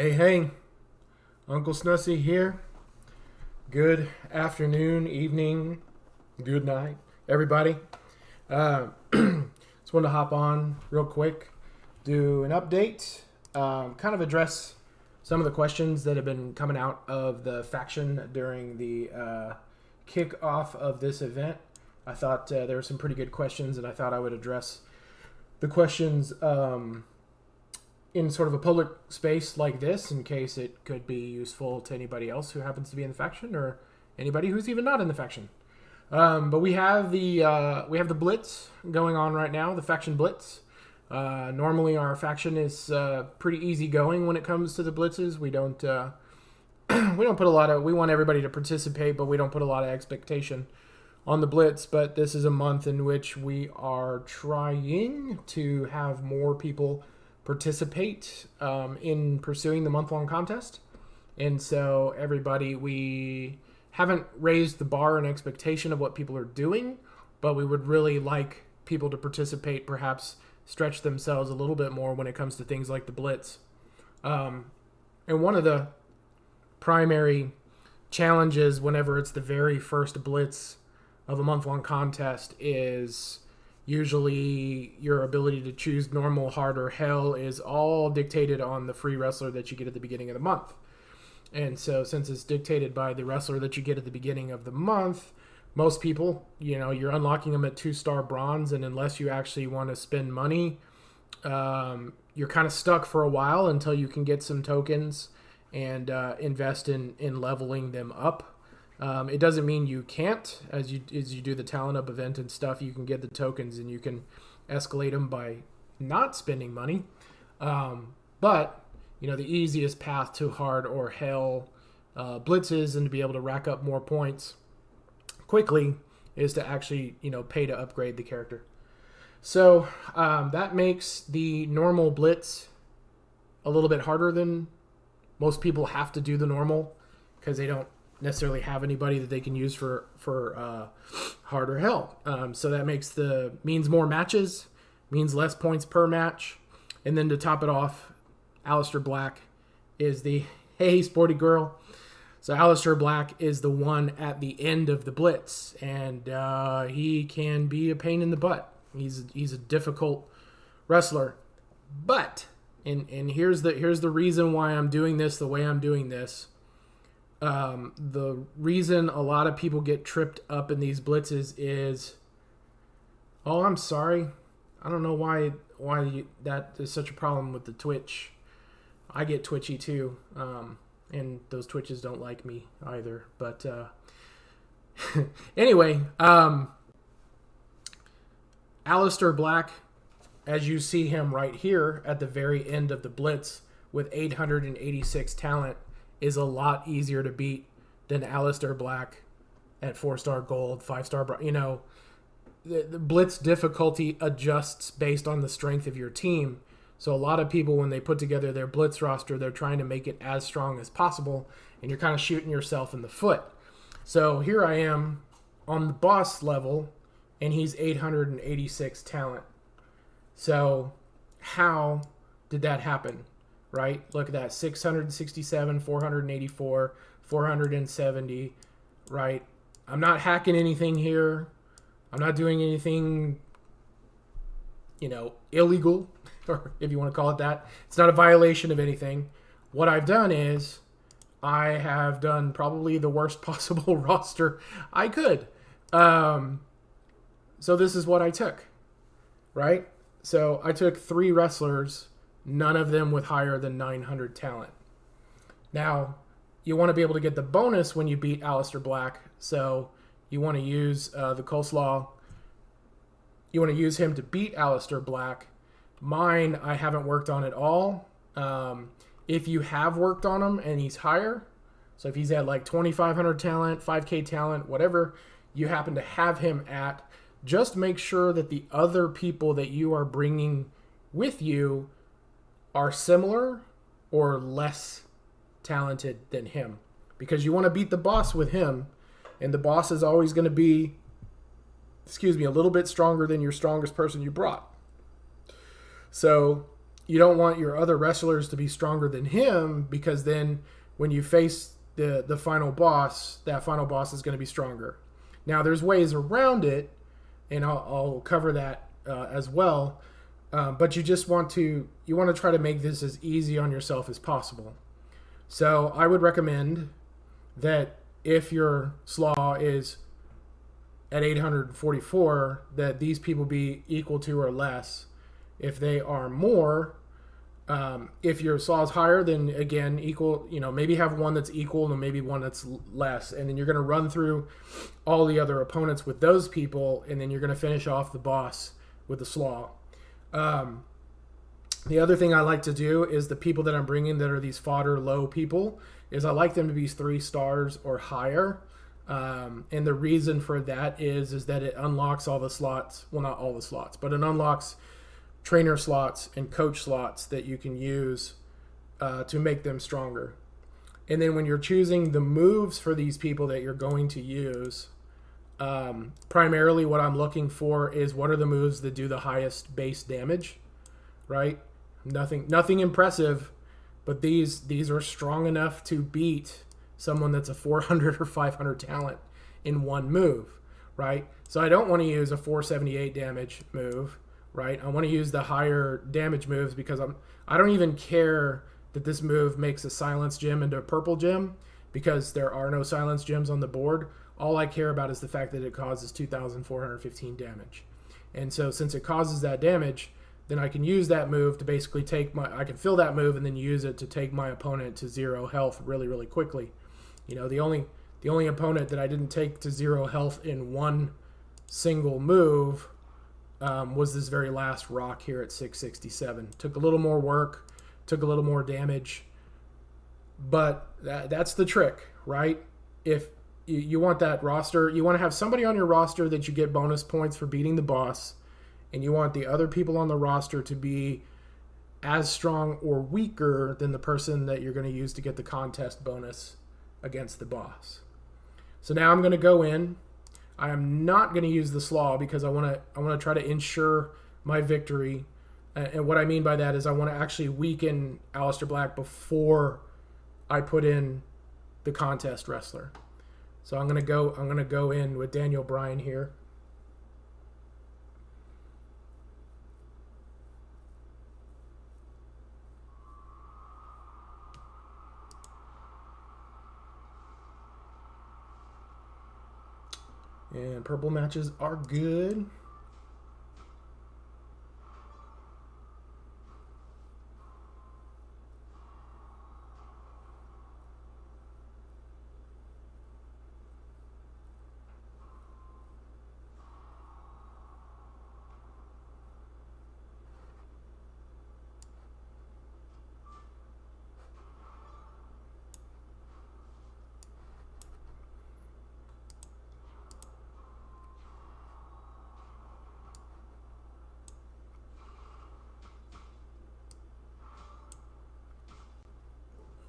Hey, Uncle Snussy here. Good afternoon, evening, good night, everybody. Just wanted to hop on real quick, do an update, kind of address some of the questions that have been coming out of the faction during the kickoff of this event. I thought there were some pretty good questions, and I thought I would address the questions in sort of a public space like this, in case it could be useful to anybody else who happens to be in the faction or anybody who's even not in the faction. But we have the blitz going on right now, the faction blitz. Normally our faction is pretty easy going when it comes to the blitzes. We don't put a lot of, we want everybody to participate, but we don't put a lot of expectation on the blitz. But this is a month in which we are trying to have more people participate in pursuing the month-long contest. And so everybody, we haven't raised the bar and expectation of what people are doing, but we would really like people to participate, perhaps stretch themselves a little bit more when it comes to things like the blitz. And one of the primary challenges whenever it's the very first blitz of a month-long contest is usually your ability to choose normal, hard, or hell is all dictated on the free wrestler that you get at the beginning of the month. And so since it's dictated by the wrestler that you get at the beginning of the month, most people, you're unlocking them at 2-star bronze, and unless you actually want to spend money, you're kind of stuck for a while until you can get some tokens and invest in leveling them up. It doesn't mean you can't. As you do the talent up event and stuff, you can get the tokens and you can escalate them by not spending money. But the easiest path to hard or hell blitzes and to be able to rack up more points quickly is to actually pay to upgrade the character. So that makes the normal blitz a little bit harder than most people have to do the normal, because they don't necessarily have anybody that they can use for hard or hell. So that means more matches, means less points per match. And then to top it off, Aleister Black is the, hey, sporty girl. So Aleister Black is the one at the end of the blitz, and he can be a pain in the butt. He's a difficult wrestler. But, and here's the reason why I'm doing this the way I'm doing this. The reason a lot of people get tripped up in these blitzes is, oh, I'm sorry, I don't know why that is such a problem with the Twitch. I get twitchy too, and those Twitches don't like me either. But anyway, Aleister Black, as you see him right here at the very end of the blitz with 886 talent, is a lot easier to beat than Aleister Black at 4-star gold, 5-star. The blitz difficulty adjusts based on the strength of your team. So a lot of people, when they put together their blitz roster, they're trying to make it as strong as possible, and you're kind of shooting yourself in the foot. So here I am on the boss level, and he's 886 talent. So how did that happen? Right? Look at that. 667, 484, 470, right? I'm not hacking anything here. I'm not doing anything, illegal, or if you want to call it that. It's not a violation of anything. What I've done is I have done probably the worst possible roster I could. So this is what I took, right? So I took 3 wrestlers, none of them with higher than 900 talent. Now, you want to be able to get the bonus when you beat Aleister Black, so you want to use the coleslaw. You want to use him to beat Aleister Black. Mine, I haven't worked on at all. If you have worked on him and he's higher, so if he's at like 2,500 talent, 5K talent, whatever you happen to have him at, just make sure that the other people that you are bringing with you are similar or less talented than him, because you want to beat the boss with him, and the boss is always going to be, a little bit stronger than your strongest person you brought. So you don't want your other wrestlers to be stronger than him, because then when you face the final boss, that final boss is going to be stronger. Now, there's ways around it, and I'll cover that as well. But you just want to try to make this as easy on yourself as possible. So I would recommend that if your slaw is at 844, that these people be equal to or less. If they are more, if your slaw is higher, then again, equal, maybe have one that's equal and maybe one that's less. And then you're going to run through all the other opponents with those people, and then you're going to finish off the boss with the slaw. The other thing I like to do is the people that I'm bringing that are these fodder low people, is I like them to be 3 stars or higher. And the reason for that is that it unlocks all the slots. Well, not all the slots, but it unlocks trainer slots and coach slots that you can use to make them stronger. And then when you're choosing the moves for these people that you're going to use, primarily what I'm looking for is what are the moves that do the highest base damage, right? Nothing impressive, but these are strong enough to beat someone that's a 400 or 500 talent in one move, right? So I don't want to use a 478 damage move, right? I want to use the higher damage moves, because I don't even care that this move makes a silence gem into a purple gem, because there are no silence gems on the board. All I care about is the fact that it causes 2,415 damage. And so since it causes that damage, then I can use that move to basically I can fill that move and then use it to take my opponent to 0 health really, really quickly. The only opponent that I didn't take to 0 health in one single move was this very last rock here at 667. Took a little more work, took a little more damage, but that's the trick, right? If you want that roster, you want to have somebody on your roster that you get bonus points for beating the boss, and you want the other people on the roster to be as strong or weaker than the person that you're going to use to get the contest bonus against the boss. So now I'm going to go in. I am not going to use the slaw, because I want to try to ensure my victory. And what I mean by that is I want to actually weaken Aleister Black before I put in the contest wrestler. So I'm going to go in with Daniel Bryan here. And purple matches are good.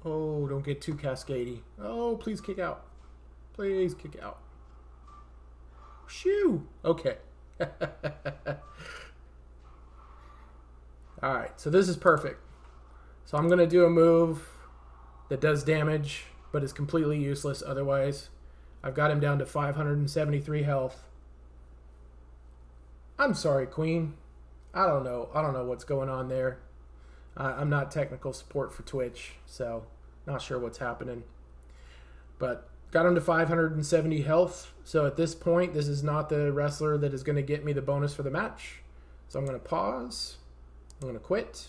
Oh, don't get too cascadey. Oh, please kick out. Please kick out. Shoo! Okay. Alright, so this is perfect. So I'm going to do a move that does damage, but is completely useless otherwise. I've got him down to 573 health. I'm sorry, Queen. I don't know what's going on there. I'm not technical support for Twitch, so not sure what's happening. But got him to 570 health. So at this point, this is not the wrestler that is going to get me the bonus for the match. So I'm going to pause. I'm going to quit.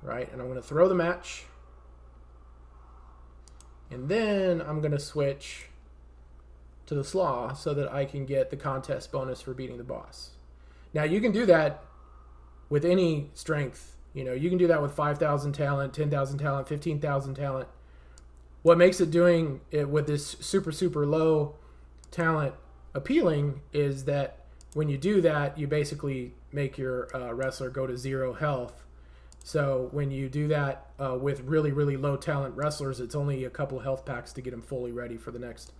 Right, and I'm going to throw the match. And then I'm going to switch to the slaw so that I can get the contest bonus for beating the boss. Now, you can do that with any strength. You can do that with 5,000 talent, 10,000 talent, 15,000 talent. What makes it doing it with this super, super low talent appealing is that when you do that, you basically make your wrestler go to 0 health. So when you do that with really, really low talent wrestlers, it's only a couple health packs to get them fully ready for the next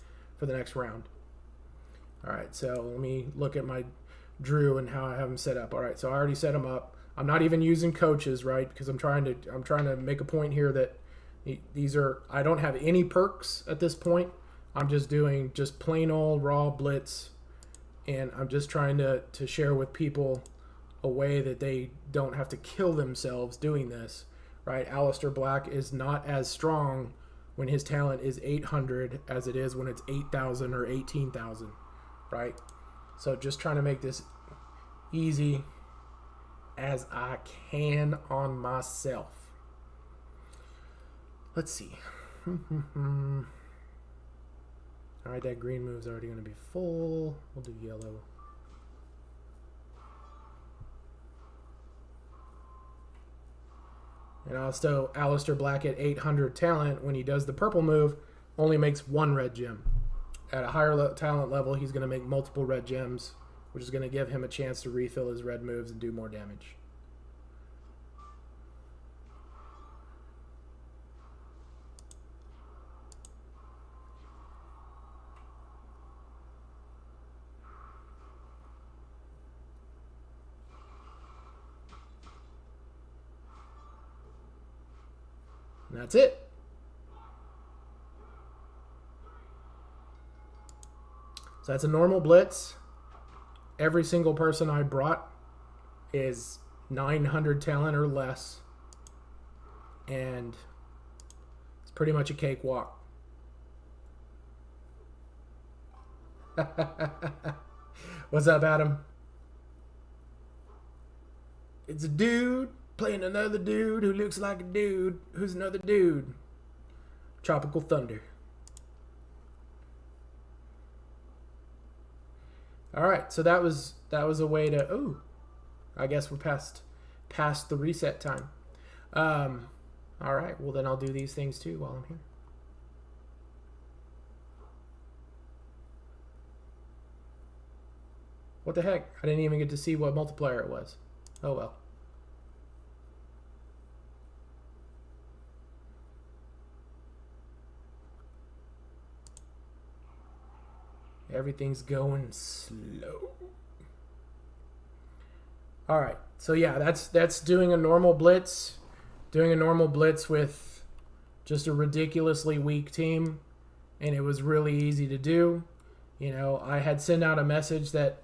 round. All right, so let me look at my Drew and how I have him set up. All right, so I already set him up. I'm not even using coaches, right? Because I'm trying to make a point here that I don't have any perks at this point. I'm just doing just plain old raw blitz, and I'm just trying to share with people a way that they don't have to kill themselves doing this, right? Aleister Black is not as strong when his talent is 800 as it is when it's 8,000 or 18,000, right? So just trying to make this easy as I can on myself. Let's see. All right, that green move's already going to be full. We'll do yellow. And also, Aleister Black at 800 talent, when he does the purple move, only makes 1 red gem. At a higher talent level, he's going to make multiple red gems, which is going to give him a chance to refill his red moves and do more damage. And that's it. So that's a normal blitz. Every single person I brought is 900 talent or less. And it's pretty much a cakewalk. What's up, Adam? It's a dude playing another dude who looks like a dude who's another dude. Tropical Thunder. All right, so that was a way to. Oh, I guess we're past the reset time. All right, well then I'll do these things too while I'm here. What the heck? I didn't even get to see what multiplier it was. Oh well. Everything's going slow. All right. So yeah, that's doing a normal blitz. Doing a normal blitz with just a ridiculously weak team, and it was really easy to do. You know, I had sent out a message that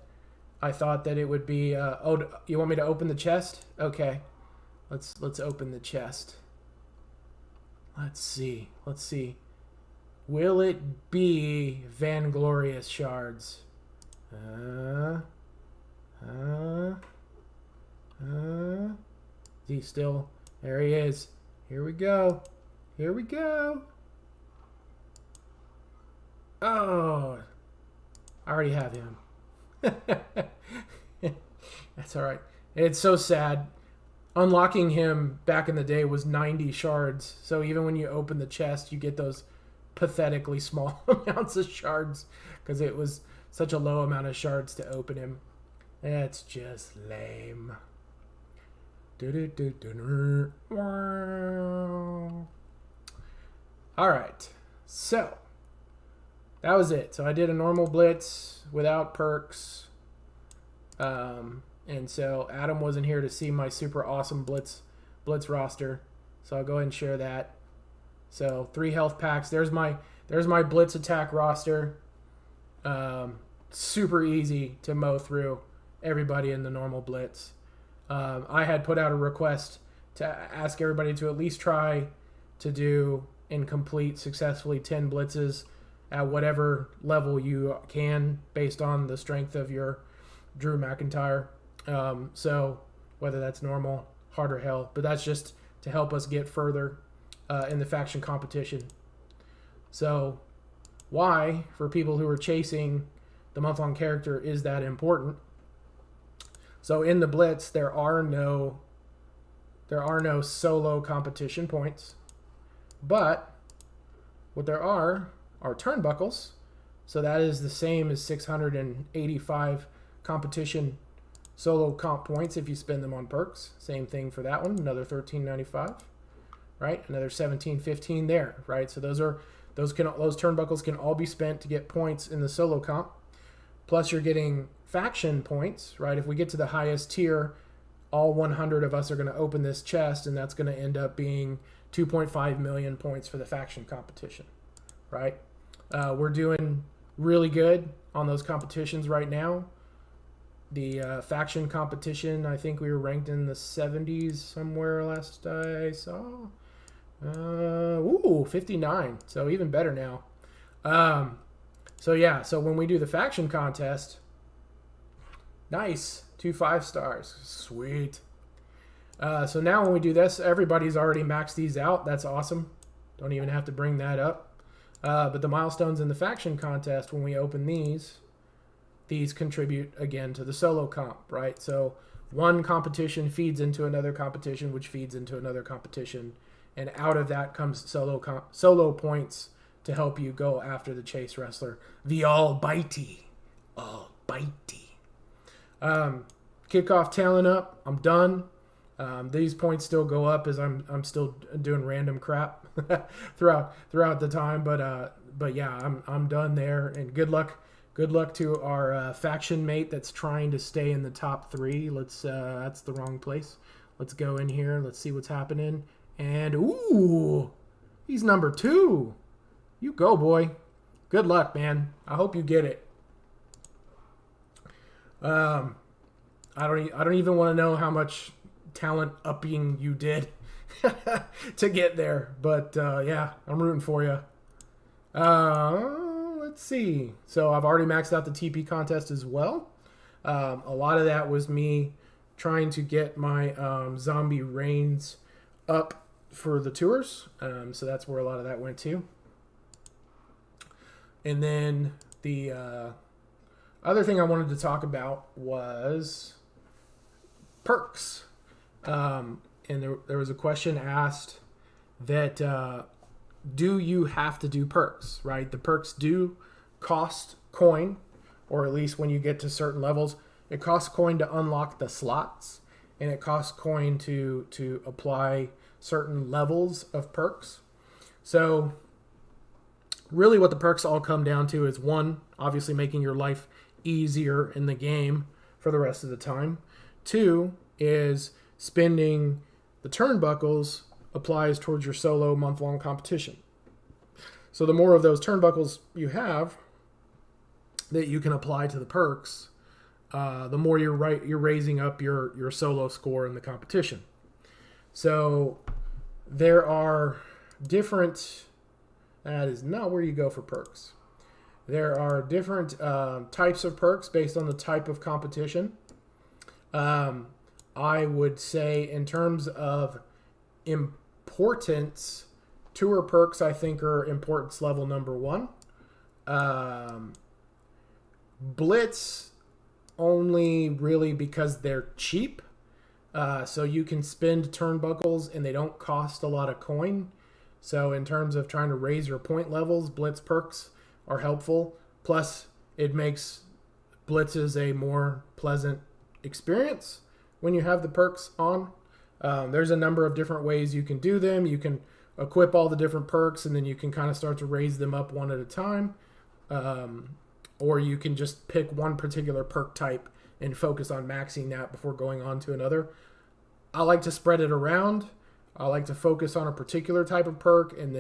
I thought that it would be oh, you want me to open the chest? Okay. Let's open the chest. Let's see. Will it be Vainglorious Shards? Is he still? There he is. Here we go. Oh, I already have him. That's all right. It's so sad. Unlocking him back in the day was 90 shards. So even when you open the chest, you get those pathetically small amounts of shards because it was such a low amount of shards to open him. That's just lame. All right, so that was it. So I did a normal blitz without perks, and so Adam wasn't here to see my super awesome blitz roster, so I'll go ahead and share that. So 3 health packs. There's my blitz attack roster. Super easy to mow through everybody in the normal blitz. I had put out a request to ask everybody to at least try to do and complete successfully 10 blitzes at whatever level you can based on the strength of your Drew McIntyre. So whether that's normal, hard, or hell, but that's just to help us get further in the faction competition. So why, for people who are chasing the month-long character, is that important? So in the blitz, there are no solo competition points, but what there are turnbuckles. So that is the same as 685 competition solo comp points if you spend them on perks. Same thing for that one, another 1395, right? Another 1715 there, right? So those turnbuckles can all be spent to get points in the solo comp. Plus you're getting faction points, right? If we get to the highest tier, all 100 of us are going to open this chest, and that's going to end up being 2.5 million points for the faction competition, right? We're doing really good on those competitions right now. The faction competition, I think we were ranked in the 70s somewhere last I saw. 59. So even better now. So yeah, so when we do the faction contest, nice, 2 5-stars, sweet. So now when we do this, everybody's already maxed these out. That's awesome. Don't even have to bring that up. But the milestones in the faction contest, when we open these contribute again to the solo comp, right? So one competition feeds into another competition, which feeds into another competition, and out of that comes solo points to help you go after the chase wrestler, the Almighty. Kickoff talent up. I'm done. These points still go up as I'm still doing random crap throughout the time, but yeah, I'm done there. And good luck to our faction mate that's trying to stay in the top 3. That's the wrong place. Let's go in here. Let's see what's happening. And ooh, he's number 2. You go, boy. Good luck, man. I hope you get it. I don't even want to know how much talent upping you did to get there, but yeah, I'm rooting for you. Let's see. So I've already maxed out the TP contest as well. A lot of that was me trying to get my zombie reigns up for the tours. So that's where a lot of that went to. And then the other thing I wanted to talk about was perks. And there was a question asked that do you have to do perks, right? The perks do cost coin, or at least when you get to certain levels, it costs coin to unlock the slots, and it costs coin to apply certain levels of perks. So really what the perks all come down to is, one, obviously making your life easier in the game for the rest of the time. 2 is spending the turnbuckles applies towards your solo month-long competition. So the more of those turnbuckles you have that you can apply to the perks, the more you're raising up your solo score in the competition. So there are different... That is not where you go for perks. There are different types of perks based on the type of competition. I would say in terms of importance, tour perks I think are importance level number 1. Blitz only really because they're cheap. So you can spend turnbuckles and they don't cost a lot of coin. So in terms of trying to raise your point levels, Blitz perks are helpful. Plus, it makes blitzes a more pleasant experience when you have the perks on. There's a number of different ways you can do them. You can equip all the different perks, and then you can kind of start to raise them up one at a time. Or you can just pick one particular perk type and focus on maxing that before going on to another. I like to spread it around. I like to focus on a particular type of perk, and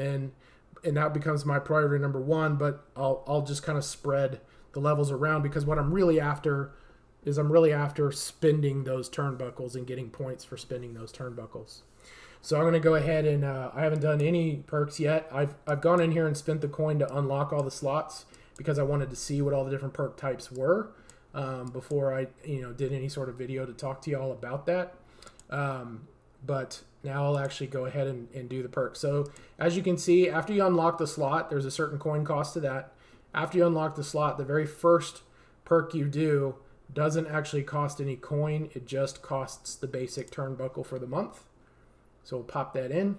that becomes my priority number 1, but I'll just kind of spread the levels around, because what I'm really after is spending those turnbuckles and getting points for spending those turnbuckles. So I'm going to go ahead and I haven't done any perks yet. I've gone in here and spent the coin to unlock all the slots because I wanted to see what all the different perk types were before I did any sort of video to talk to you all about that. But now I'll actually go ahead and do the perks. So as you can see, after you unlock the slot, there's a certain coin cost to that. After you unlock the slot, the very first perk you do doesn't actually cost any coin. It just costs the basic turnbuckle for the month. So we'll pop that in.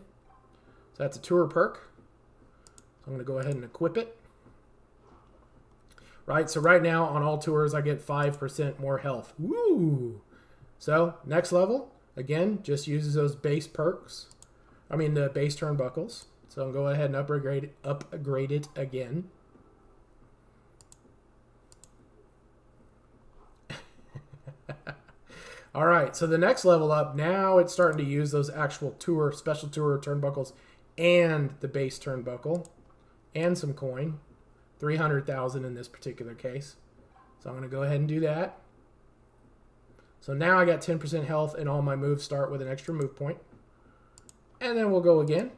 So that's a tour perk. So I'm going to go ahead and equip it. Right, so right now on all tours I get 5% more health. Woo! So next level, again, just uses those base perks. The base turnbuckles. So I'll go ahead and upgrade it again. All right, so the next level up, now it's starting to use those actual special tour turnbuckles and the base turnbuckle and some coin. 300,000 in this particular case. So I'm going to go ahead and do that. So now I got 10% health and all my moves start with an extra move point. And then we'll go again.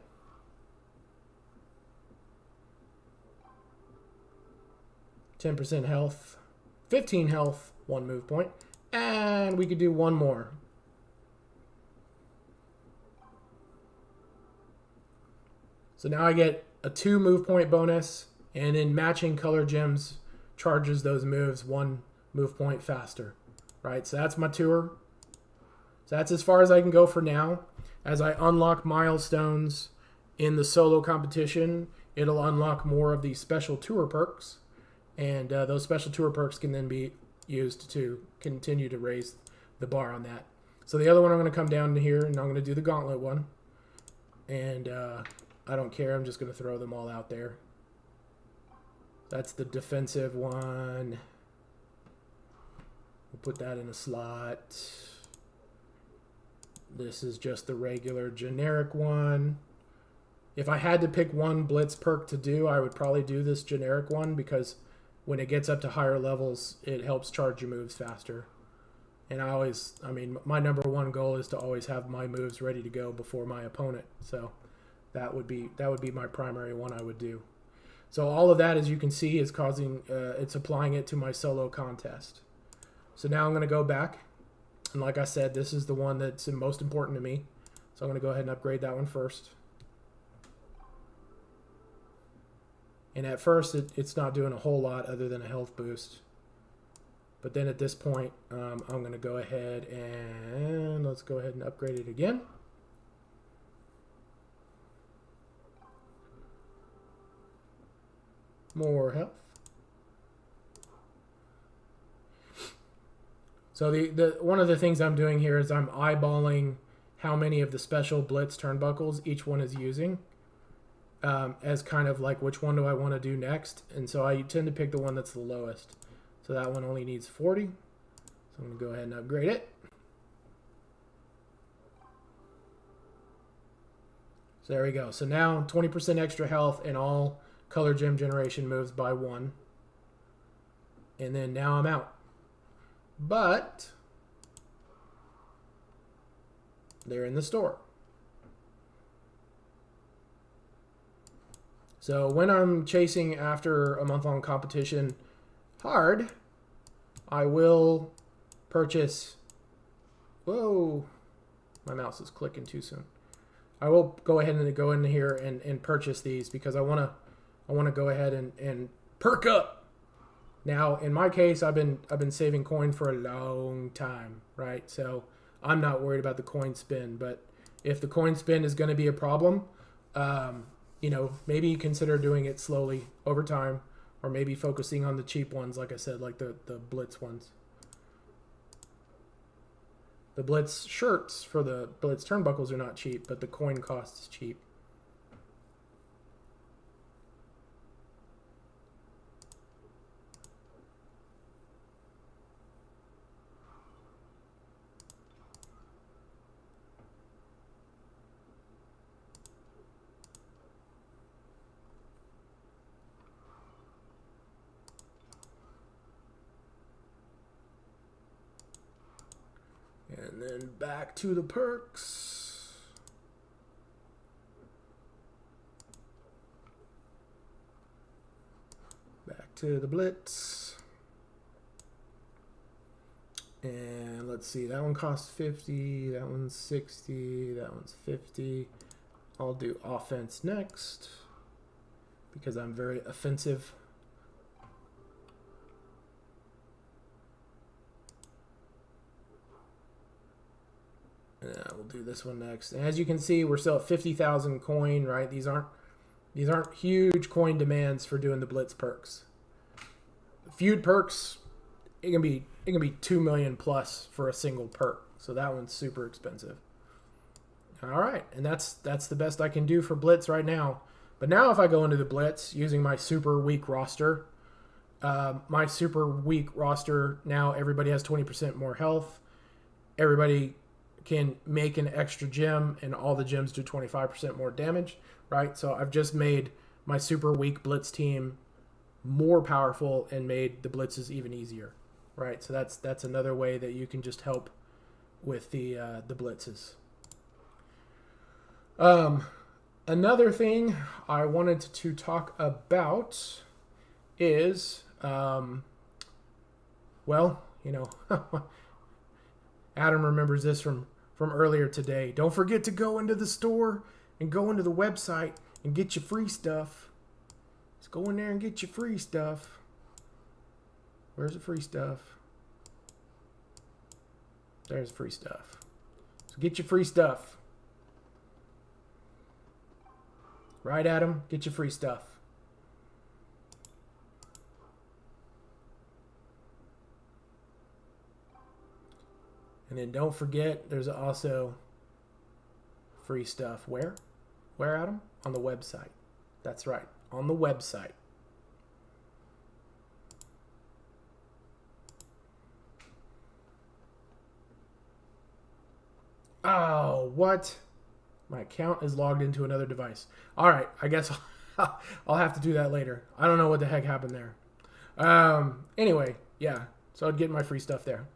%10 health, 15 health, 1 move point. And we could do one more. So now I get a 2 move point bonus, and then matching color gems charges those moves 1 move point faster. Right, so that's my tour. So that's as far as I can go for now. As I unlock milestones in the solo competition, it'll unlock more of these special tour perks. And those special tour perks can then be used to continue to raise the bar on that. So the other one, I'm going to come down to here, and I'm going to do the gauntlet one. And I don't care. I'm just going to throw them all out there. That's the defensive one. We'll put that in a slot. This is just the regular generic one. If I had to pick one blitz perk to do, I would probably do this generic one, because when it gets up to higher levels, it helps charge your moves faster. And my number one goal is to always have my moves ready to go before my opponent. So that would be my primary one I would do. So all of that, as you can see, is it's applying it to my solo contest. So now I'm going to go back. And like I said, this is the one that's the most important to me. So I'm going to go ahead and upgrade that one first. And at first, it's not doing a whole lot other than a health boost. But then at this point, I'm going to go ahead and let's go ahead and upgrade it again. More health. So the one of the things I'm doing here is I'm eyeballing how many of the special blitz turnbuckles each one is using, as kind of like which one do I want to do next. And so I tend to pick the one that's the lowest. So that one only needs 40. So I'm going to go ahead and upgrade it. So there we go. So now 20% extra health and all color gem generation moves by 1. And then now I'm out. But they're in the store. So when I'm chasing after a month-long competition hard, I will purchase... Whoa, my mouse is clicking too soon. I will go ahead and go in here and purchase these, because I want to go ahead and perk up. Now, in my case, I've been saving coin for a long time, right? So I'm not worried about the coin spin. But if the coin spin is going to be a problem, maybe consider doing it slowly over time, or maybe focusing on the cheap ones, like I said, like the blitz ones. The blitz shirts for the blitz turnbuckles are not cheap, but the coin cost is cheap. And then back to the perks. Back to the blitz. And let's see, that one costs 50, that one's 60, that one's 50. I'll do offense next, because I'm very offensive. We'll do this one next. And as you can see, we're still at 50,000 coin, right? These aren't huge coin demands for doing the blitz perks. Feud perks, it can be 2 million plus for a single perk. So that one's super expensive. All right, and that's the best I can do for blitz right now. But now if I go into the blitz using my super weak roster, now everybody has 20% more health. everybody can make an extra gem, and all the gems do 25% more damage, right? So I've just made my super weak blitz team more powerful and made the blitzes even easier, right? So that's another way that you can just help with the blitzes. Another thing I wanted to talk about is, well, you know, Adam remembers this from earlier today. Don't forget to go into the store and go into the website and get your free stuff. Just go in there and get your free stuff. Where's the free stuff? There's free stuff. So get your free stuff. Right, Adam? Get your free stuff. And then don't forget, there's also free stuff. Where? Where, Adam? On the website. That's right. On the website. Oh, what? My account is logged into another device. All right, I guess I'll have to do that later. I don't know what the heck happened there. Anyway, yeah. So I'd get my free stuff there.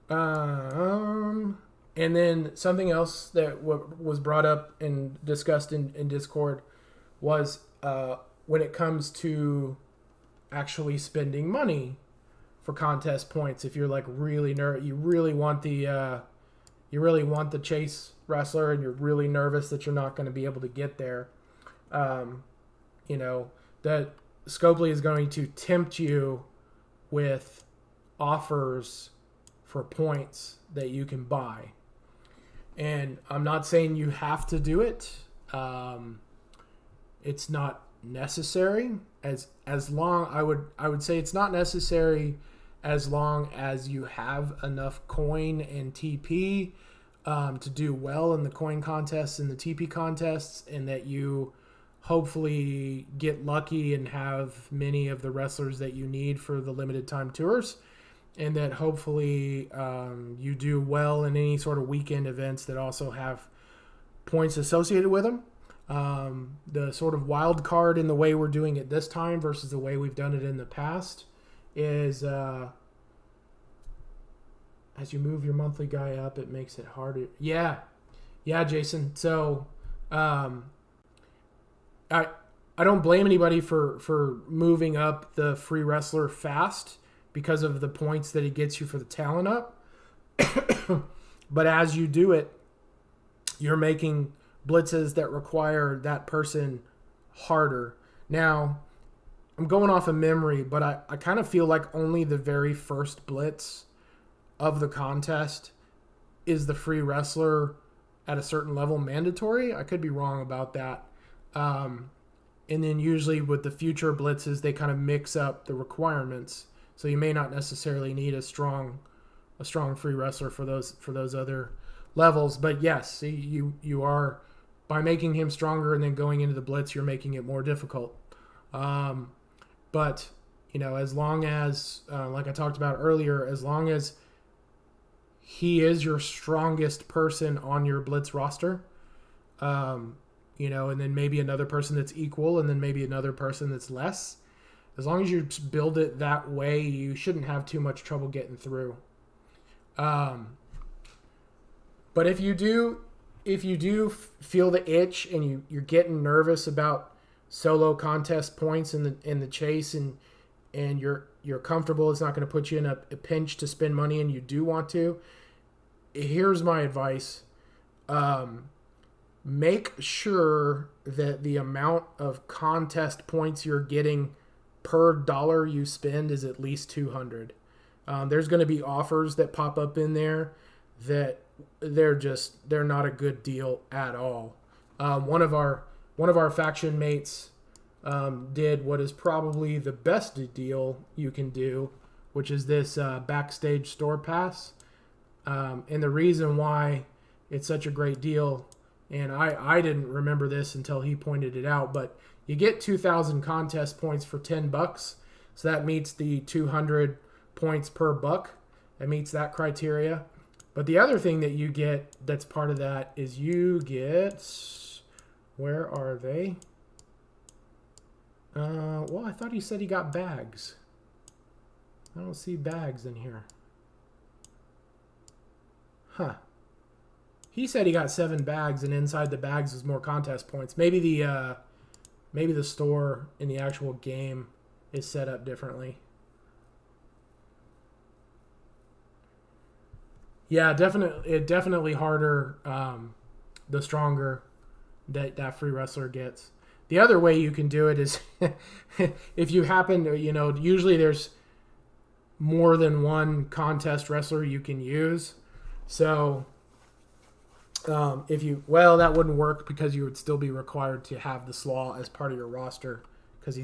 And then something else that was brought up and discussed in Discord was when it comes to actually spending money for contest points. If you're like really you really want the chase wrestler, and you're really nervous that you're not going to be able to get there, you know, that Scopely is going to tempt you with offers for points that you can buy. And I'm not saying you have to do it. It's not necessary as long I would say it's not necessary as long as you have enough coin and TP to do well in the coin contests and the TP contests, and that you hopefully get lucky and have many of the wrestlers that you need for the limited time tours, and that hopefully you do well in any sort of weekend events that also have points associated with them. The sort of wild card in the way we're doing it this time versus the way we've done it in the past is as you move your monthly guy up, it makes it harder. Yeah, Jason. So I don't blame anybody for moving up the free wrestler fast because of the points that it gets you for the talent up. But as you do it, you're making blitzes that require that person harder. Now, I'm going off of memory, but I kind of feel like only the very first blitz of the contest is the free wrestler at a certain level mandatory. I could be wrong about that. And then usually with the future blitzes, they kind of mix up the requirements. So you may not necessarily need a strong free wrestler for those other levels. But yes, you are, by making him stronger and then going into the blitz, you're making it more difficult. But you know, as long as like I talked about earlier, as long as he is your strongest person on your blitz roster, you know, and then maybe another person that's equal, and then maybe another person that's less. As long as you build it that way, you shouldn't have too much trouble getting through. But if you do feel the itch and you're getting nervous about solo contest points in the chase, and you're comfortable, it's not going to put you in a pinch to spend money, and you do want to, here's my advice. Make sure that the amount of contest points you're getting per dollar you spend is at least 200. There's going to be offers that pop up in there that they're not a good deal at all. One of our faction mates did what is probably the best deal you can do, which is this backstage store pass. And the reason why it's such a great deal, and I didn't remember this until he pointed it out, but you get 2,000 contest points for $10. So that meets the 200 points per buck. That meets that criteria. But the other thing that you get that's part of that is you get... Where are they? Well, I thought he said he got bags. I don't see bags in here. Huh. He said he got 7 bags, and inside the bags is more contest points. Maybe the store in the actual game is set up differently. Yeah, definitely harder the stronger that free wrestler gets. The other way you can do it is if you happen to, usually there's more than one contest wrestler you can use. So that wouldn't work because you would still be required to have the slaw as part of your roster because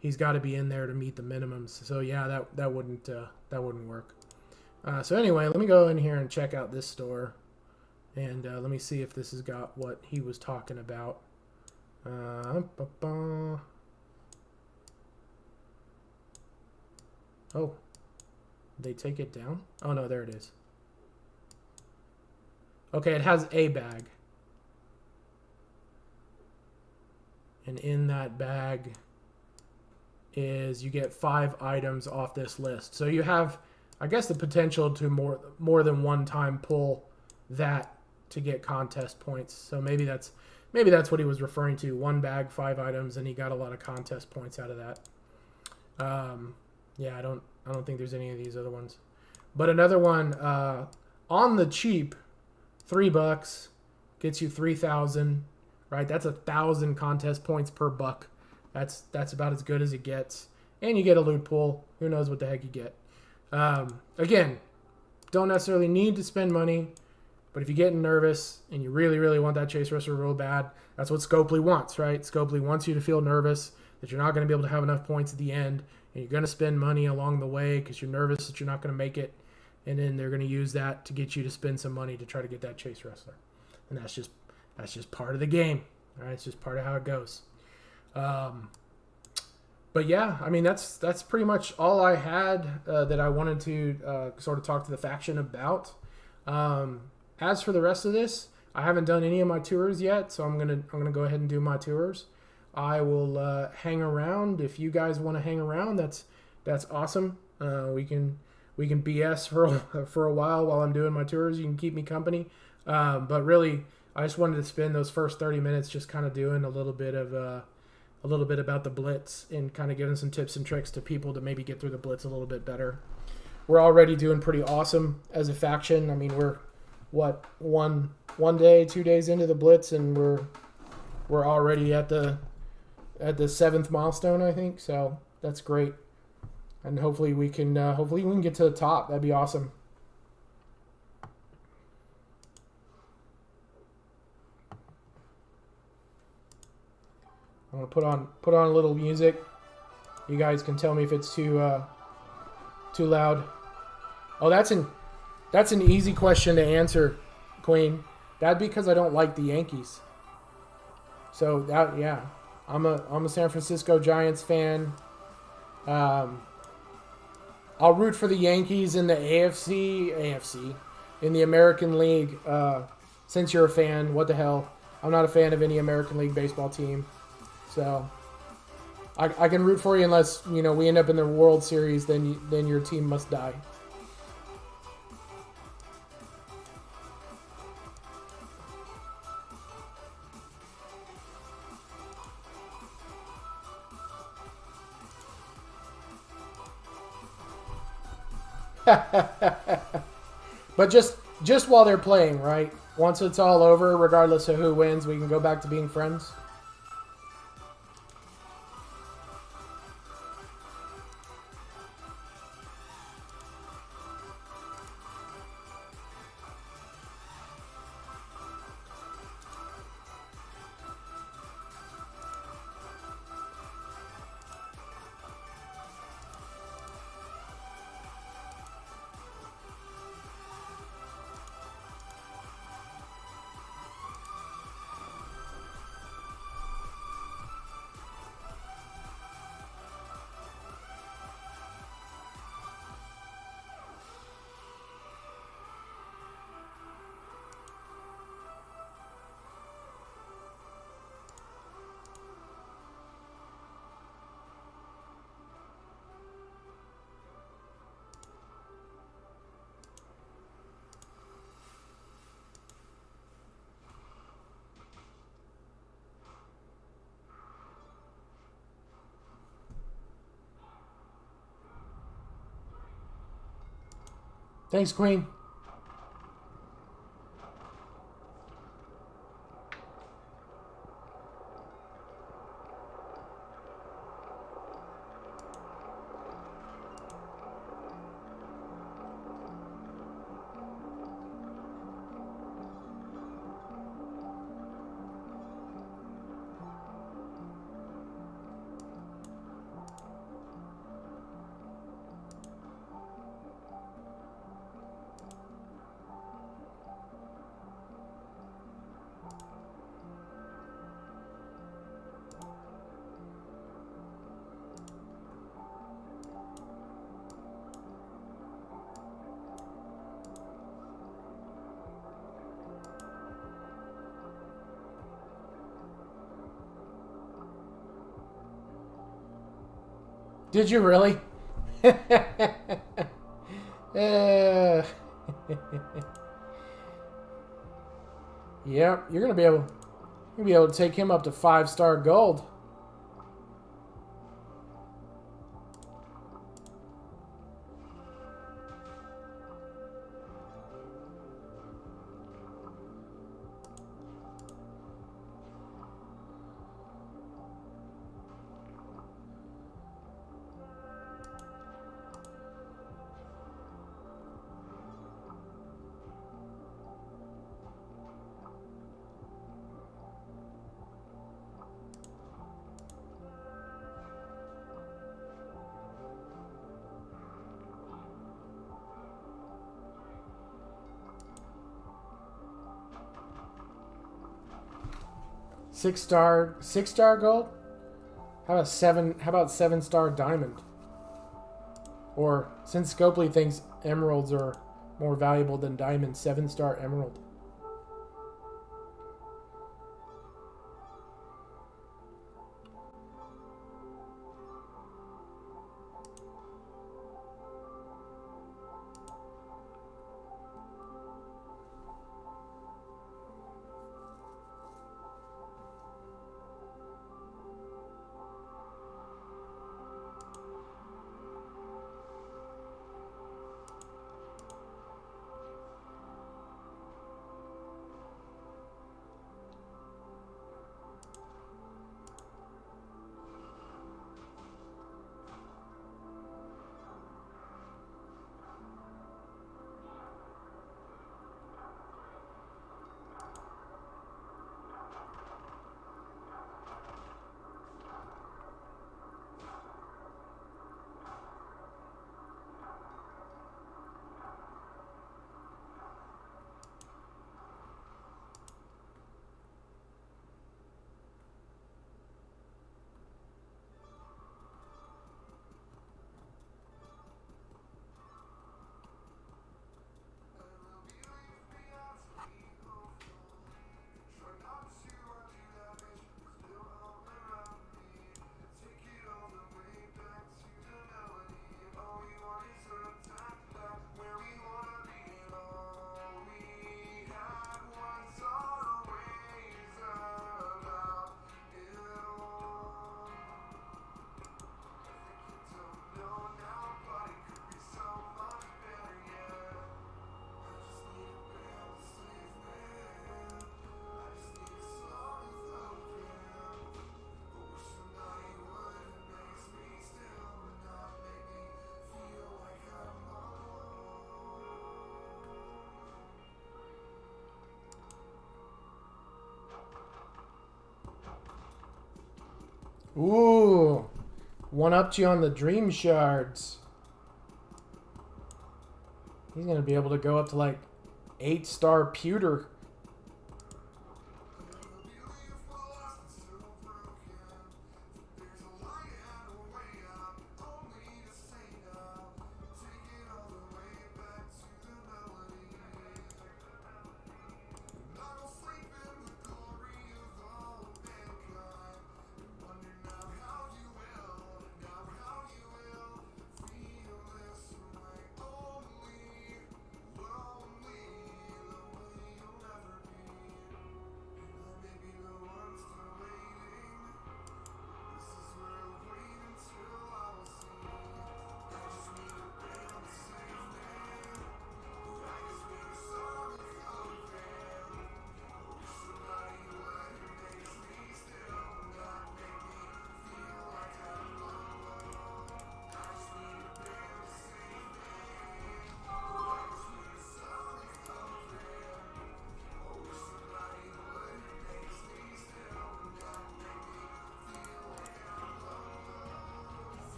he's got to be in there to meet the minimums. So yeah, that wouldn't work. So anyway, let me go in here and check out this store, and let me see if this has got what he was talking about. Oh, they take it down? Oh no, there it is. Okay, it has a bag. And in that bag is you get 5 items off this list. So you have, I guess, the potential to more than one time pull that to get contest points. So maybe that's what he was referring to. 1 bag, 5 items, and he got a lot of contest points out of that. Yeah, I don't think there's any of these other ones. But another one on the cheap, $3 gets you 3,000. Right, that's 1,000 contest points per buck. That's about as good as it gets. And you get a loot pool. Who knows what the heck you get. Again, don't necessarily need to spend money, but if you're getting nervous and you really, really want that chase wrestler real bad, that's what Scopely wants, right? Scopely wants you to feel nervous that you're not going to be able to have enough points at the end, and you're going to spend money along the way because you're nervous that you're not going to make it, and then they're going to use that to get you to spend some money to try to get that chase wrestler. And that's just part of the game. All right, it's just part of how it goes. But yeah, I mean that's pretty much all I had that I wanted to sort of talk to the faction about. As for the rest of this, I haven't done any of my tours yet, so I'm gonna go ahead and do my tours. I will hang around if you guys want to hang around. That's awesome. We can BS for a while I'm doing my tours. You can keep me company. But really, I just wanted to spend those first 30 minutes just kind of doing a little bit about the blitz and kind of giving some tips and tricks to people to maybe get through the blitz a little bit better. We're already doing pretty awesome as a faction. I mean, we're one day, 2 days into the blitz, and we're already at the 7th milestone, I think. So that's great, and hopefully we can get to the top. That'd be awesome. I'm gonna put on a little music. You guys can tell me if it's too loud. Oh, that's an easy question to answer, Queen. That'd be because I don't like the Yankees. So that, yeah, I'm a San Francisco Giants fan. I'll root for the Yankees in the AFC in the American League. Since you're a fan, what the hell? I'm not a fan of any American League baseball team. So I can root for you unless, we end up in the World Series, then your team must die. But just while they're playing, right? Once it's all over, regardless of who wins, we can go back to being friends. Thanks, Queen. Did you really? Yep, you're gonna be able to take him up to 5-star gold. Six star gold? How about 7-star diamond? Or since Scopely thinks emeralds are more valuable than diamonds, 7-star emerald. Ooh, one-upped you on the dream shards. He's going to be able to go up to like 8-star pewter.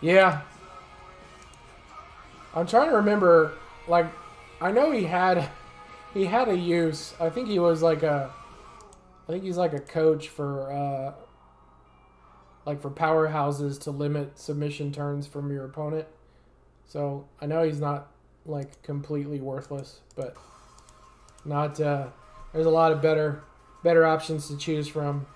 Yeah. I'm trying to remember, like, I know he had a use. I think he was like I think he's like a coach for like for powerhouses to limit submission turns from your opponent. So I know he's not like completely worthless, but not there's a lot of better options to choose from.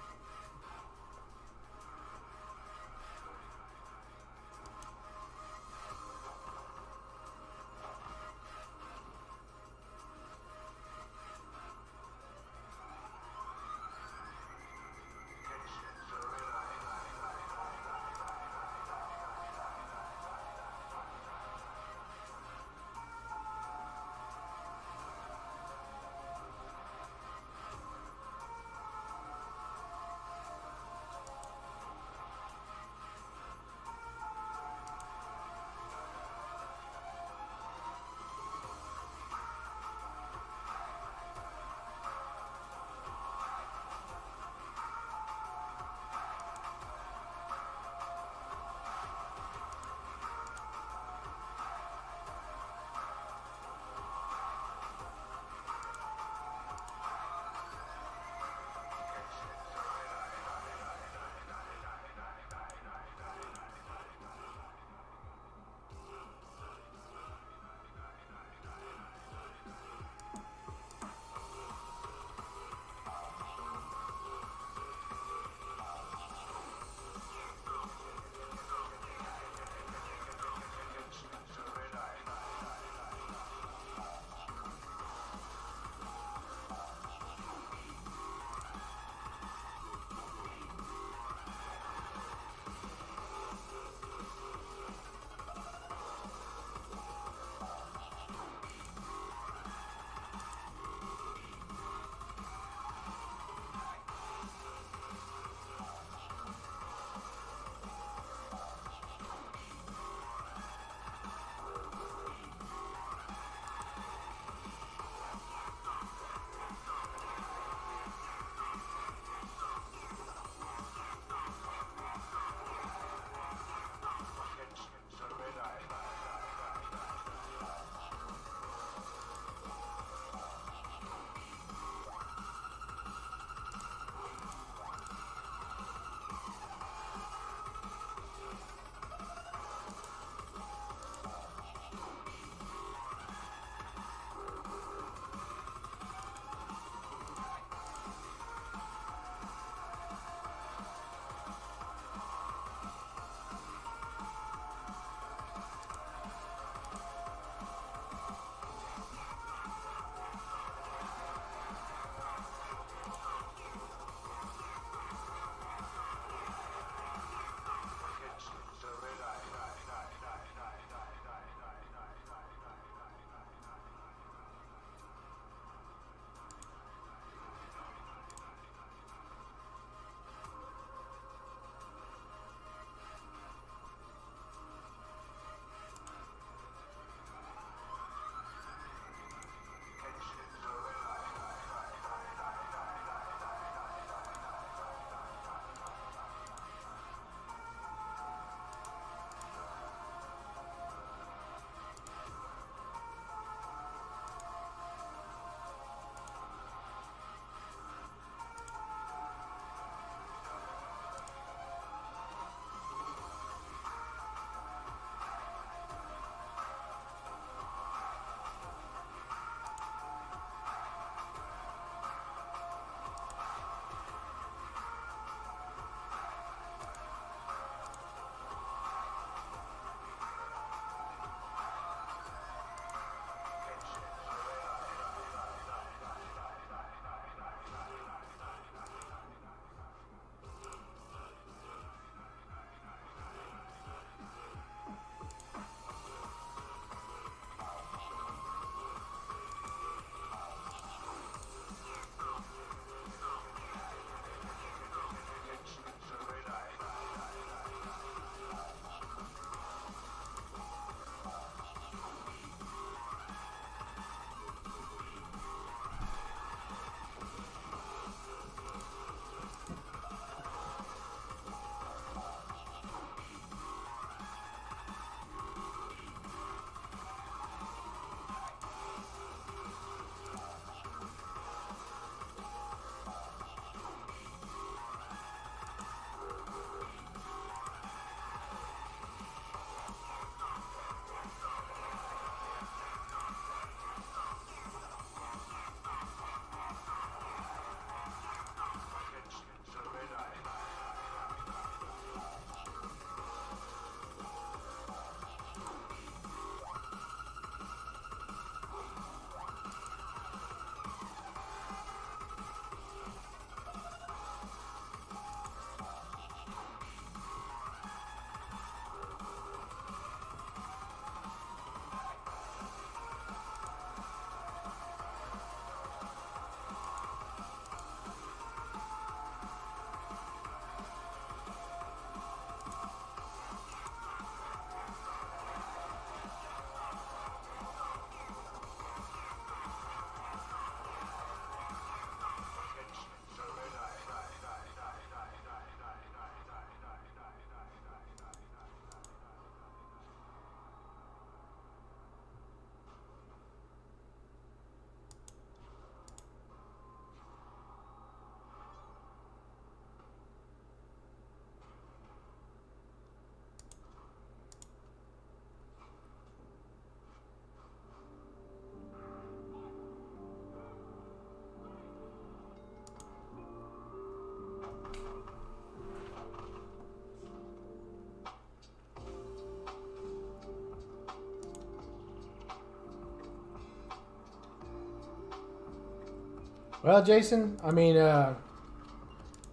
Well, Jason, I mean, I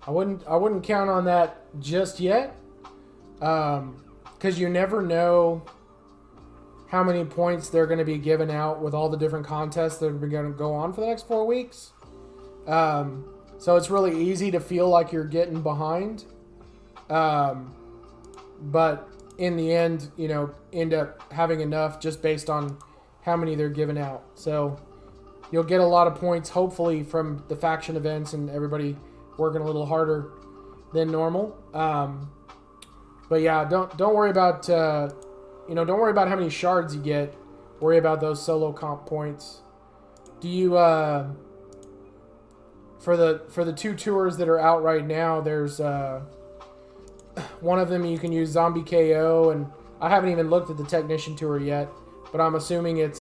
wouldn't count on that just yet, because you never know how many points they're going to be giving out with all the different contests that are going to go on for the next 4 weeks. So it's really easy to feel like you're getting behind, but in the end, end up having enough just based on how many they're giving out. So you'll get a lot of points, hopefully, from the faction events and everybody working a little harder than normal. But yeah, don't worry about don't worry about how many shards you get. Worry about those solo comp points. Do you for the 2 tours that are out right now? There's one of them you can use Zombie KO, and I haven't even looked at the Technician tour yet, but I'm assuming it's